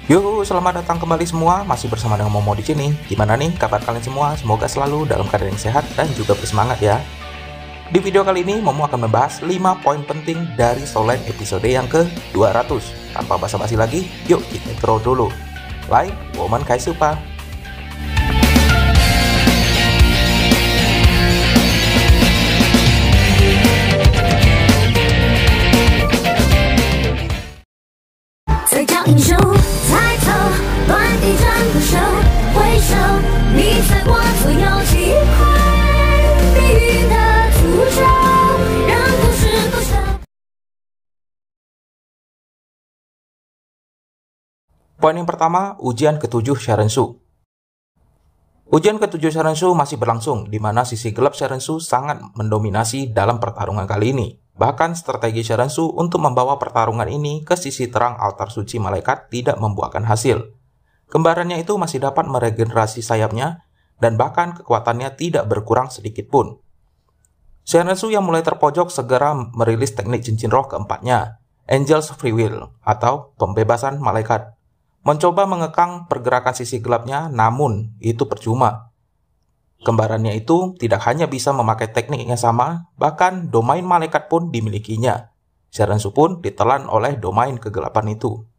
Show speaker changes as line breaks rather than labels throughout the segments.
Yo, selamat datang kembali semua. Masih bersama dengan Momo di sini. Gimana nih kabar kalian semua? Semoga selalu dalam keadaan yang sehat dan juga bersemangat ya. Di video kali ini Momo akan membahas 5 poin penting dari Soul Line episode yang ke-200. Tanpa basa-basi lagi, yuk kita intro dulu. Like, Woman Kai Supa. Poin yang pertama, ujian ke-7 Sharensu. Ujian ke-7 Sharensu masih berlangsung, di mana sisi gelap Sharensu sangat mendominasi dalam pertarungan kali ini. Bahkan strategi Sharensu untuk membawa pertarungan ini ke sisi terang altar suci malaikat tidak membuahkan hasil. Kembarannya itu masih dapat meregenerasi sayapnya, dan bahkan kekuatannya tidak berkurang sedikit pun. Sharensu yang mulai terpojok segera merilis teknik cincin roh keempatnya, Angel's Free Will, atau pembebasan malaikat. Mencoba mengekang pergerakan sisi gelapnya, namun itu percuma. Kembarannya itu tidak hanya bisa memakai teknik yang sama, bahkan domain malaikat pun dimilikinya. Sharensu pun ditelan oleh domain kegelapan itu.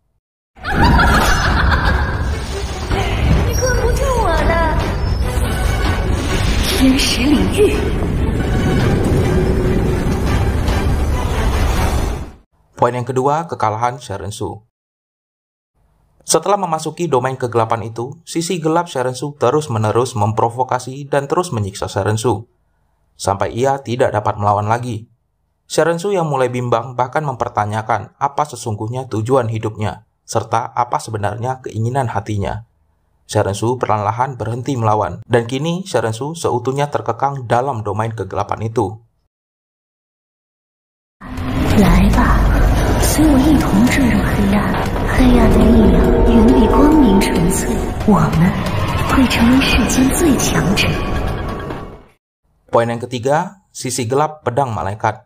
Poin yang kedua, kekalahan Sharensu. Setelah memasuki domain kegelapan itu, sisi gelap Sharensu terus-menerus memprovokasi dan terus menyiksa Sharensu, sampai ia tidak dapat melawan lagi. Sharensu yang mulai bimbang bahkan mempertanyakan apa sesungguhnya tujuan hidupnya, serta apa sebenarnya keinginan hatinya. Sharensu perlahan-lahan berhenti melawan, dan kini Sharensu seutuhnya terkekang dalam domain kegelapan itu.
来吧，随我一同坠入黑暗。黑暗的力量远比光明纯粹，我们会成为世间最强者。
Poin yang ketiga, sisi gelap pedang malaikat.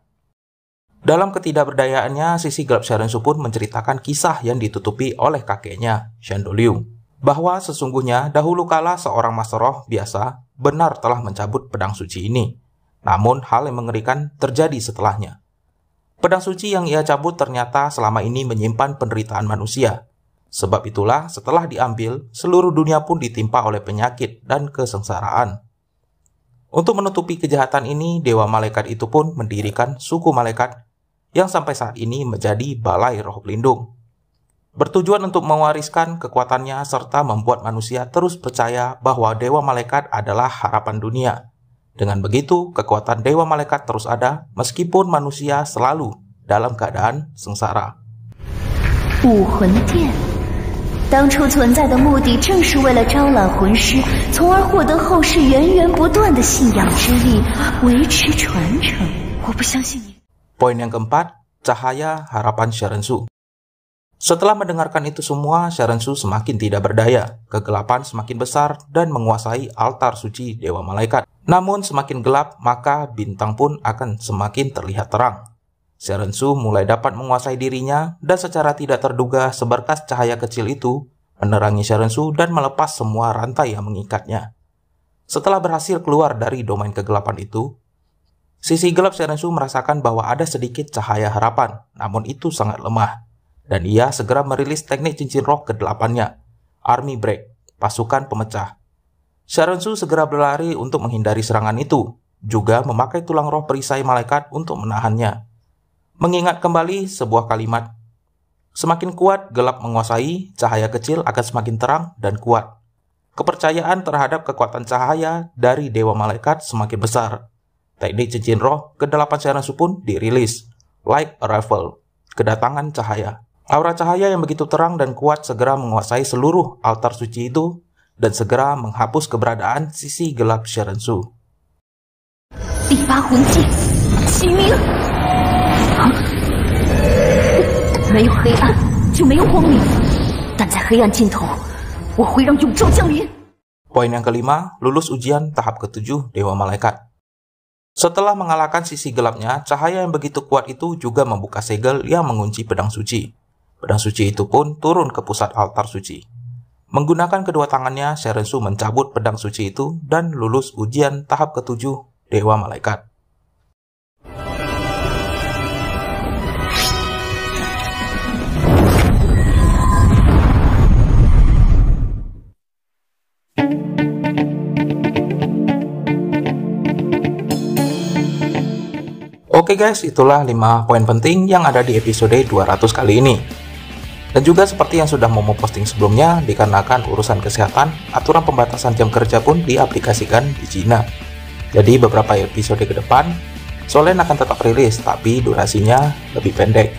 Dalam ketidakberdayaannya, sisi gelap Sharensu pun menceritakan kisah yang ditutupi oleh kakeknya, Shandoliu, bahwa sesungguhnya dahulu kala seorang master roh biasa benar telah mencabut pedang suci ini. Namun hal yang mengerikan terjadi setelahnya. Pedang suci yang ia cabut ternyata selama ini menyimpan penderitaan manusia. Sebab itulah setelah diambil, seluruh dunia pun ditimpa oleh penyakit dan kesengsaraan. Untuk menutupi kejahatan ini, Dewa Malaikat itu pun mendirikan suku malaikat yang sampai saat ini menjadi balai roh pelindung. Bertujuan untuk mewariskan kekuatannya serta membuat manusia terus percaya bahwa Dewa Malaikat adalah harapan dunia. Dengan begitu, kekuatan Dewa Malaikat terus ada meskipun manusia selalu dalam keadaan sengsara.
武魂殿当初存在的目的正是为了招揽魂师，从而获得后世源源不断的信仰之力，维持传承。我不相信你。
Poin yang keempat, cahaya harapan Sharensu. Setelah mendengarkan itu semua, Sharensu semakin tidak berdaya, kegelapan semakin besar dan menguasai altar suci Dewa Malaikat. Namun semakin gelap, maka bintang pun akan semakin terlihat terang. Sharensu mulai dapat menguasai dirinya dan secara tidak terduga seberkas cahaya kecil itu menerangi Sharensu dan melepas semua rantai yang mengikatnya. Setelah berhasil keluar dari domain kegelapan itu, sisi gelap Sharensu merasakan bahwa ada sedikit cahaya harapan, namun itu sangat lemah. Dan ia segera merilis teknik cincin roh ke-8-nya, Army Break, pasukan pemecah. Sharensu segera berlari untuk menghindari serangan itu, juga memakai tulang roh perisai malaikat untuk menahannya. Mengingat kembali sebuah kalimat, semakin kuat gelap menguasai, cahaya kecil akan semakin terang dan kuat. Kepercayaan terhadap kekuatan cahaya dari Dewa Malaikat semakin besar. Teknik cincin roh ke-8 Sharensu pun dirilis, Like Arrival, kedatangan cahaya. Aura cahaya yang begitu terang dan kuat segera menguasai seluruh altar suci itu dan segera menghapus keberadaan sisi gelap Sharensu.
第八魂剑，启明。没有黑暗，就没有光明。但在黑暗尽头，我会让永昼降临。
Poin yang kelima, lulus ujian tahap ke-7 Dewa Malaikat. Setelah mengalahkan sisi gelapnya, cahaya yang begitu kuat itu juga membuka segel yang mengunci pedang suci. Pedang suci itu pun turun ke pusat altar suci. Menggunakan kedua tangannya, Sharensu mencabut pedang suci itu dan lulus ujian tahap ke-7 Dewa Malaikat. Oke guys, itulah 5 poin penting yang ada di episode 200 kali ini. Dan juga seperti yang sudah Momo posting sebelumnya, dikarenakan urusan kesehatan, aturan pembatasan jam kerja pun diaplikasikan di Cina. Jadi beberapa episode ke depan, Solen akan tetap rilis, tapi durasinya lebih pendek.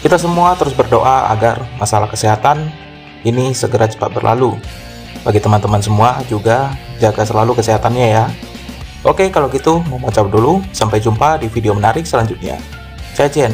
Kita semua terus berdoa agar masalah kesehatan ini segera cepat berlalu. Bagi teman-teman semua juga, jaga selalu kesehatannya ya. Oke, kalau gitu, mau cabut dulu. Sampai jumpa di video menarik selanjutnya. Zaijian.